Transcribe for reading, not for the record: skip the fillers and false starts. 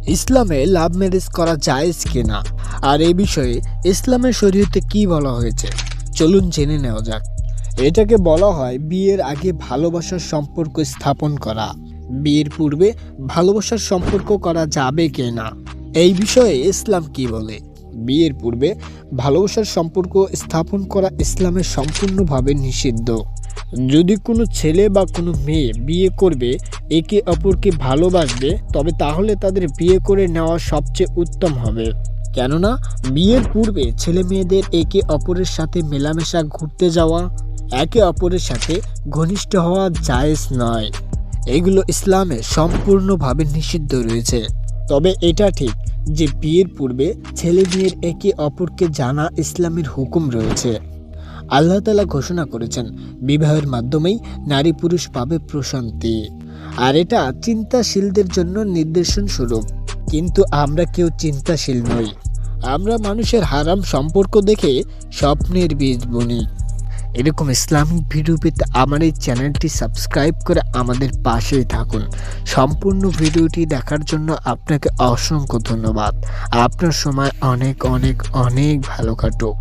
ইসলামে love marriage করা জায়েজ কিনা আর এই বিষয়ে ইসলামের শরীয়তে কি বলা হয়েছে চলুন জেনে নেওয়া যাক। এটাকে বলা হয় বিয়ের আগে ভালোবাসার সম্পর্ক স্থাপন করা। বিয়ের পূর্বে ভালোবাসার সম্পর্ক করা যাবে কিনা এই বিষয়ে ইসলাম কি বলে। বিয়ের পূর্বে ভালোবাসার সম্পর্ক স্থাপন করা ইসলামে সম্পূর্ণভাবে নিষিদ্ধ। যদি কোনো ছেলে বা কোনো মেয়ে বিয়ে করবে, একে অপরকে ভালোবাসবে, তবে তাহলে তাদের বিয়ে করে নেওয়া সবচেয়ে উত্তম হবে। কেননা বিয়ের পূর্বে ছেলে মেয়েদের একে অপরের সাথে মেলামেশা, ঘুরতে যাওয়া, একে অপরের সাথে ঘনিষ্ঠ হওয়া জায়েজ নয়। এগুলো ইসলামে সম্পূর্ণভাবে নিষিদ্ধ রয়েছে। তবে এটা ঠিক যে বিয়ের পূর্বে ছেলে মেয়ের একে অপরকে জানা ইসলামের হুকুম রয়েছে। আল্লাহ তাআলা ঘোষণা করেছেন বিবাহের মাধ্যমেই নারী পুরুষ পাবে প্রশান্তি, আর এটা চিন্তাশীলদের জন্য নির্দেশন স্বরূপ। কিন্তু আমরা কেউ চিন্তাশীল নই। আমরা মানুষের হারাম সম্পর্ক দেখে স্বপ্নের বীজ বুনি। এরকম ইসলামিক ভিডিও পেতে আমার এই চ্যানেলটি সাবস্ক্রাইব করে আমাদের পাশেই থাকুন। সম্পূর্ণ ভিডিওটি দেখার জন্য আপনাকে অসংখ্য ধন্যবাদ। আপনার সময় অনেক অনেক অনেক ভালো কাটুক।